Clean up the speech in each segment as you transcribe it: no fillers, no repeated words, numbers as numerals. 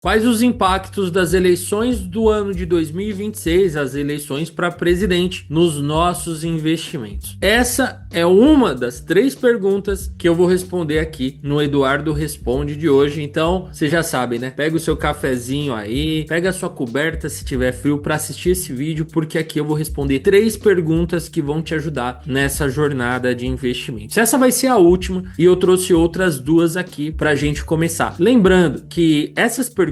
Quais os impactos das eleições do ano de 2026, as eleições para presidente, nos nossos investimentos? Essa é uma das 3 perguntas que eu vou responder aqui no Eduardo Responde de hoje. Então, você já sabe, né? Pega o seu cafezinho aí, pega a sua coberta se tiver frio para assistir esse vídeo, porque aqui eu vou responder 3 perguntas que vão te ajudar nessa jornada de investimentos. Essa vai ser a última e eu trouxe outras 2 aqui para a gente começar. Lembrando que essas perguntas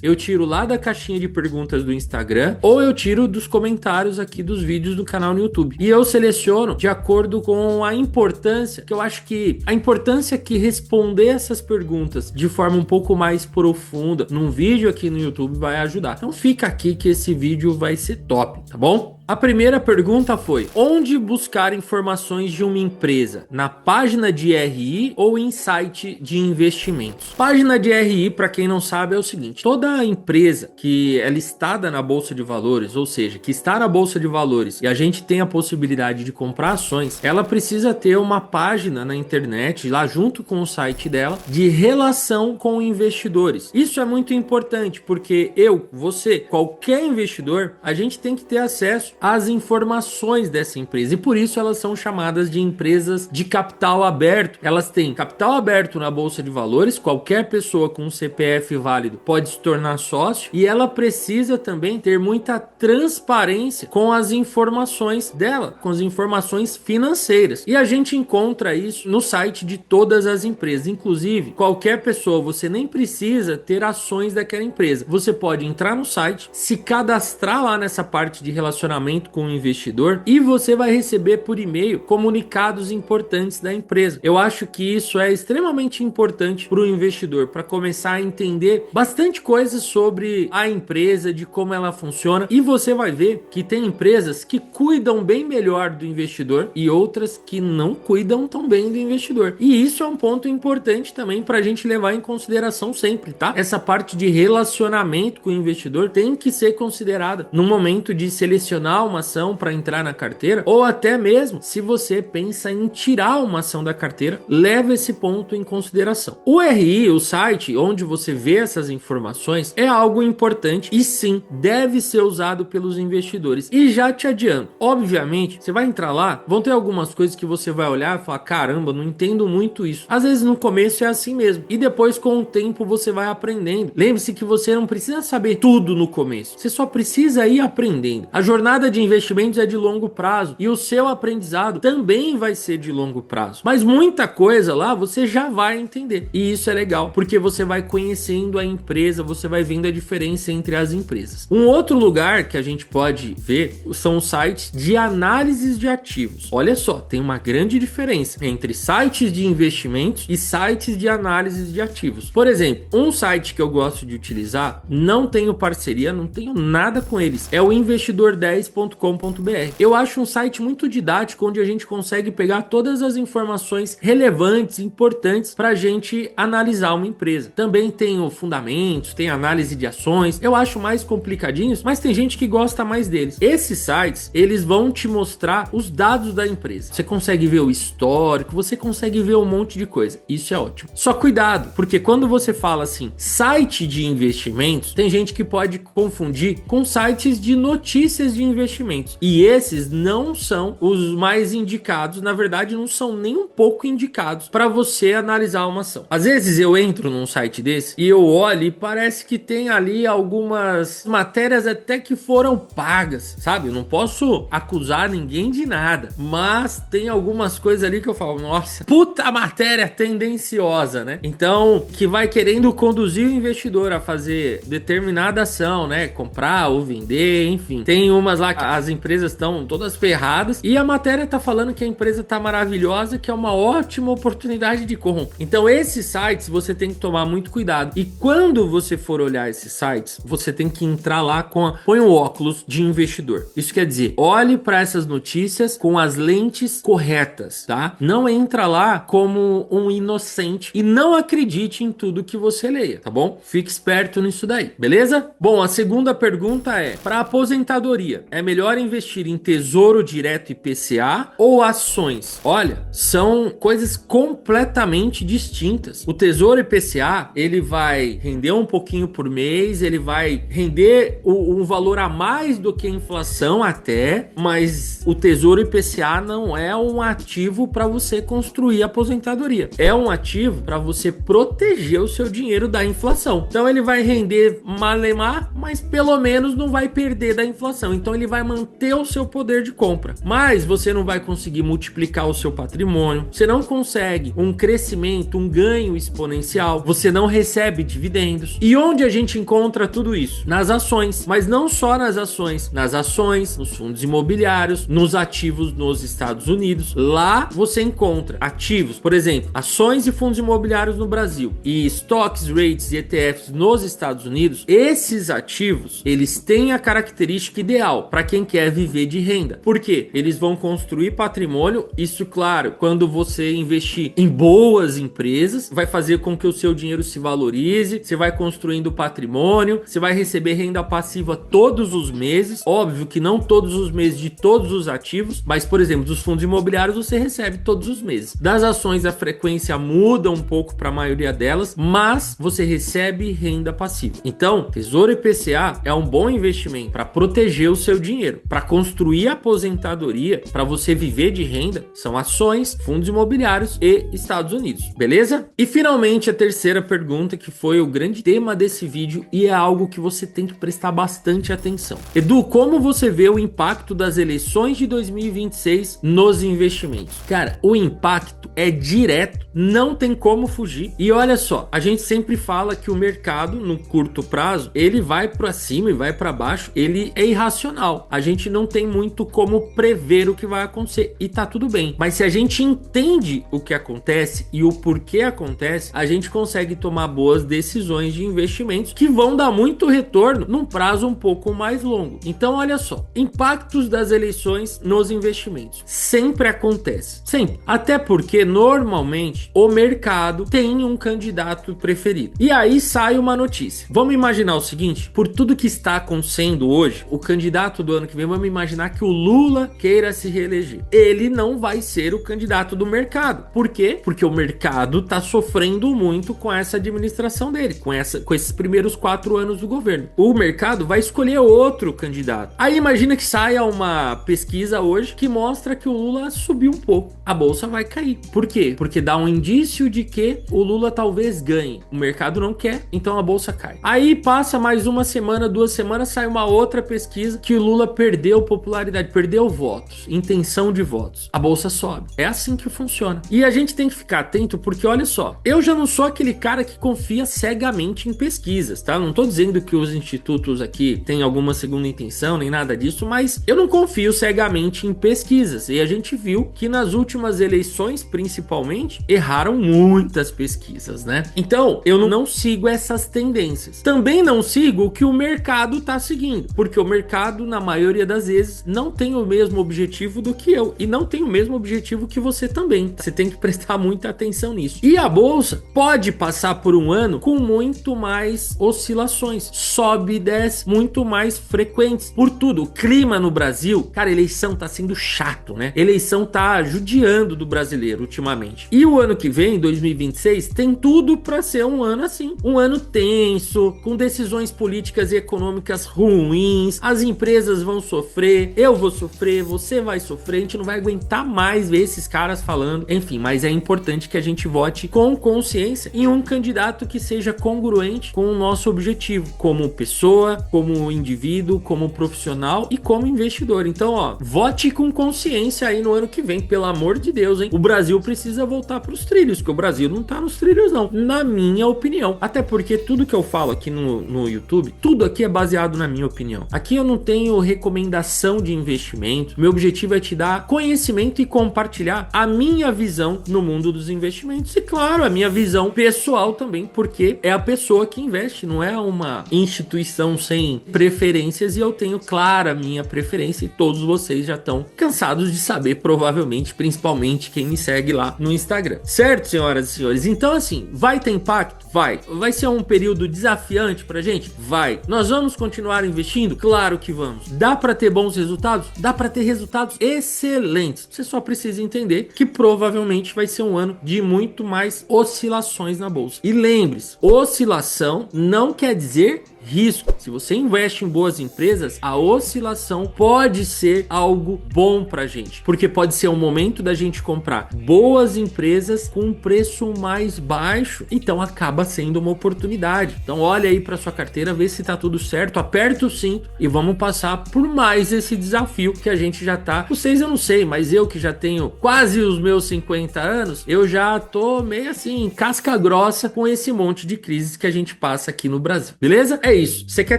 eu tiro lá da caixinha de perguntas do Instagram ou eu tiro dos comentários aqui dos vídeos do canal no YouTube. E eu seleciono de acordo com a importância, que eu acho que a importância que responder essas perguntas de forma um pouco mais profunda num vídeo aqui no YouTube vai ajudar. Então fica aqui que esse vídeo vai ser top, tá bom? A primeira pergunta foi: onde buscar informações de uma empresa? Na página de RI ou em site de investimentos? Página de RI, para quem não sabe, é o seguinte: toda empresa que é listada na Bolsa de Valores, ou seja, que está na Bolsa de Valores e a gente tem a possibilidade de comprar ações, ela precisa ter uma página na internet, lá junto com o site dela, de relação com investidores. Isso é muito importante, porque você, qualquer investidor, a gente tem que ter acesso as informações dessa empresa e por isso elas são chamadas de empresas de capital aberto. Elas têm capital aberto na Bolsa de Valores, qualquer pessoa com um CPF válido pode se tornar sócio e ela precisa também ter muita transparência com as informações dela, com as informações financeiras. E a gente encontra isso no site de todas as empresas, inclusive qualquer pessoa, você nem precisa ter ações daquela empresa. Você pode entrar no site, se cadastrar lá nessa parte de relacionamento com o investidor e você vai receber por e-mail comunicados importantes da empresa. Eu acho que isso é extremamente importante para o investidor, para começar a entender bastante coisas sobre a empresa, de como ela funciona, e você vai ver que tem empresas que cuidam bem melhor do investidor e outras que não cuidam tão bem do investidor. E isso é um ponto importante também para a gente levar em consideração sempre, tá? Essa parte de relacionamento com o investidor tem que ser considerada no momento de selecionar uma ação para entrar na carteira, ou até mesmo se você pensa em tirar uma ação da carteira, leva esse ponto em consideração. O RI, o site onde você vê essas informações, é algo importante e sim, deve ser usado pelos investidores. E já te adianto, obviamente, você vai entrar lá, vão ter algumas coisas que você vai olhar e falar: caramba, não entendo muito isso. Às vezes no começo é assim mesmo, e depois com o tempo você vai aprendendo. Lembre-se que você não precisa saber tudo no começo, você só precisa ir aprendendo. A jornada de investimentos é de longo prazo e o seu aprendizado também vai ser de longo prazo, mas muita coisa lá você já vai entender e isso é legal, porque você vai conhecendo a empresa, você vai vendo a diferença entre as empresas. Um outro lugar que a gente pode ver são os sites de análises de ativos. Olha só, tem uma grande diferença entre sites de investimentos e sites de análises de ativos. Por exemplo, um site que eu gosto de utilizar, não tenho parceria, não tenho nada com eles, é o investidor10.com.br. Eu acho um site muito didático, onde a gente consegue pegar todas as informações relevantes, importantes para a gente analisar uma empresa. Também tem o fundamentos, tem análise de ações. Eu acho mais complicadinhos, mas tem gente que gosta mais deles. Esses sites, eles vão te mostrar os dados da empresa. Você consegue ver o histórico, você consegue ver um monte de coisa. Isso é ótimo. Só cuidado, porque quando você fala assim, site de investimentos, tem gente que pode confundir com sites de notícias de investimentos. E esses não são os mais indicados, na verdade não são nem um pouco indicados para você analisar uma ação. Às vezes eu entro num site desse e eu olho e parece que tem ali algumas matérias até que foram pagas, sabe? Eu não posso acusar ninguém de nada, mas tem algumas coisas ali que eu falo: nossa, puta matéria tendenciosa, né? Então, que vai querendo conduzir o investidor a fazer determinada ação, né? Comprar ou vender, enfim. Tem umas lá que as empresas estão todas ferradas e a matéria tá falando que a empresa tá maravilhosa, que é uma ótima oportunidade de compra. Então esses sites você tem que tomar muito cuidado, e quando você for olhar esses sites, você tem que entrar lá põe um óculos de investidor. Isso quer dizer, olhe para essas notícias com as lentes corretas, tá? Não entra lá como um inocente e não acredite em tudo que você leia, tá bom? Fique esperto nisso daí, beleza? Bom, a segunda pergunta é: para aposentadoria, É melhor investir em Tesouro Direto IPCA ou ações? Olha, são coisas completamente distintas. O Tesouro IPCA, ele vai render um pouquinho por mês, ele vai render um valor a mais do que a inflação até, mas o Tesouro IPCA não é um ativo para você construir aposentadoria. É um ativo para você proteger o seu dinheiro da inflação. Então ele vai render malemar, mas pelo menos não vai perder da inflação. Então ele vai manter o seu poder de compra. Mas você não vai conseguir multiplicar o seu patrimônio. Você não consegue um crescimento, um ganho exponencial. Você não recebe dividendos. E onde a gente encontra tudo isso? Nas ações. Mas não só nas ações. Nas ações, nos fundos imobiliários, nos ativos nos Estados Unidos. Lá você encontra ativos, por exemplo, ações e fundos imobiliários no Brasil e stocks, rates e ETFs nos Estados Unidos. Esses ativos, eles têm a característica ideal para quem quer viver de renda. Por quê? Eles vão construir patrimônio. Isso, claro, quando você investir em boas empresas, vai fazer com que o seu dinheiro se valorize, você vai construindo patrimônio, você vai receber renda passiva todos os meses. Óbvio que não todos os meses de todos os ativos, mas, por exemplo, dos fundos imobiliários você recebe todos os meses. Das ações a frequência muda um pouco para a maioria delas, mas você recebe renda passiva. Então, Tesouro IPCA é um bom investimento para proteger o seu dinheiro, para construir aposentadoria, para você viver de renda, são ações, fundos imobiliários e Estados Unidos, beleza? E finalmente a terceira pergunta, que foi o grande tema desse vídeo e é algo que você tem que prestar bastante atenção. Edu, como você vê o impacto das eleições de 2026 nos investimentos? Cara, o impacto é direto, não tem como fugir. E olha só, a gente sempre fala que o mercado no curto prazo, ele vai para cima e vai para baixo, ele é irracional. A gente não tem muito como prever o que vai acontecer e tá tudo bem. Mas se a gente entende o que acontece e o porquê acontece, a gente consegue tomar boas decisões de investimentos que vão dar muito retorno num prazo um pouco mais longo. Então olha só, impactos das eleições nos investimentos sempre acontece, sempre. Até porque normalmente o mercado tem um candidato preferido. E aí sai uma notícia. Vamos imaginar o seguinte, por tudo que está acontecendo hoje, o candidato do ano que vem, vamos imaginar que o Lula queira se reeleger. Ele não vai ser o candidato do mercado. Por quê? Porque o mercado tá sofrendo muito com essa administração dele, com esses primeiros 4 anos do governo. O mercado vai escolher outro candidato. Aí imagina que saia uma pesquisa hoje que mostra que o Lula subiu um pouco. A bolsa vai cair. Por quê? Porque dá um indício de que o Lula talvez ganhe. O mercado não quer, então a bolsa cai. Aí passa mais uma semana, 2 semanas, sai uma outra pesquisa que o Lula perdeu popularidade, perdeu votos, intenção de votos. A bolsa sobe. É assim que funciona. E a gente tem que ficar atento porque, olha só, eu já não sou aquele cara que confia cegamente em pesquisas, tá? Não tô dizendo que os institutos aqui têm alguma segunda intenção, nem nada disso, mas eu não confio cegamente em pesquisas. E a gente viu que nas últimas eleições, principalmente, erraram muitas pesquisas, né? Então, eu não sigo essas tendências. Também não sigo o que o mercado tá seguindo, porque o mercado, na maioria das vezes, não tem o mesmo objetivo do que eu, e não tem o mesmo objetivo que você também. Você tem que prestar muita atenção nisso. E a bolsa pode passar por um ano com muito mais oscilações, sobe e desce, muito mais frequentes. Por tudo, o clima no Brasil, cara, eleição tá sendo chato, né? Eleição tá judiando do brasileiro ultimamente. E o ano que vem, 2026, tem tudo para ser um ano assim, um ano tenso, com decisões políticas e econômicas ruins. As empresas vão sofrer, eu vou sofrer, você vai sofrer, a gente não vai aguentar mais ver esses caras falando. Enfim, mas é importante que a gente vote com consciência em um candidato que seja congruente com o nosso objetivo, como pessoa, como indivíduo, como profissional e como investidor. Então, ó, vote com consciência aí no ano que vem, pelo amor de Deus, hein? O Brasil precisa voltar pros trilhos, porque o Brasil não tá nos trilhos não, na minha opinião. Até porque tudo que eu falo aqui no YouTube, tudo aqui é baseado na minha opinião. Aqui eu não tenho recomendação de investimento, meu objetivo é te dar conhecimento e compartilhar a minha visão no mundo dos investimentos e, claro, a minha visão pessoal também, porque é a pessoa que investe, não é uma instituição sem preferências e eu tenho clara a minha preferência e todos vocês já estão cansados de saber, provavelmente, principalmente quem me segue lá no Instagram. Certo, senhoras e senhores? Então, assim, vai ter impacto? Vai. Vai ser um período desafiante pra gente? Vai. Nós vamos continuar investindo? Claro que vamos. Dá para ter bons resultados? Dá para ter resultados excelentes. Você só precisa entender que provavelmente vai ser um ano de muito mais oscilações na bolsa. E lembre-se, oscilação não quer dizer risco. Se você investe em boas empresas, a oscilação pode ser algo bom pra gente, porque pode ser um momento da gente comprar boas empresas com um preço mais baixo, então acaba sendo uma oportunidade. Então olha aí para sua carteira, vê se tá tudo certo, aperta o cinto e vamos passar por mais esse desafio que a gente já tá. Vocês eu não sei, mas eu que já tenho quase os meus 50 anos, eu já tô meio assim, casca grossa com esse monte de crises que a gente passa aqui no Brasil. Beleza? É isso. Você quer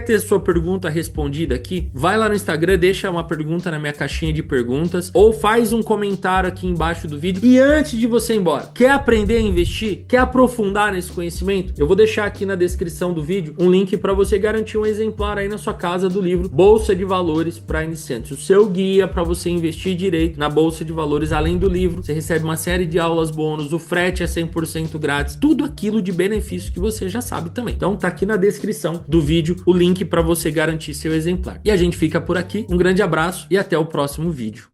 ter sua pergunta respondida aqui? Vai lá no Instagram, deixa uma pergunta na minha caixinha de perguntas ou faz um comentário aqui embaixo do vídeo. E antes de você ir embora, quer aprender a investir? Quer aprofundar nesse conhecimento? Eu vou deixar aqui na descrição do vídeo um link para você garantir um exemplar aí na sua casa do livro Bolsa de Valores para Iniciantes. O seu guia para você investir direito na Bolsa de Valores. Além do livro, você recebe uma série de aulas bônus, o frete é 100% grátis, tudo aquilo de benefício que você já sabe também. Então tá aqui na descrição do vídeo o link para você garantir seu exemplar. E a gente fica por aqui. Um grande abraço e até o próximo vídeo.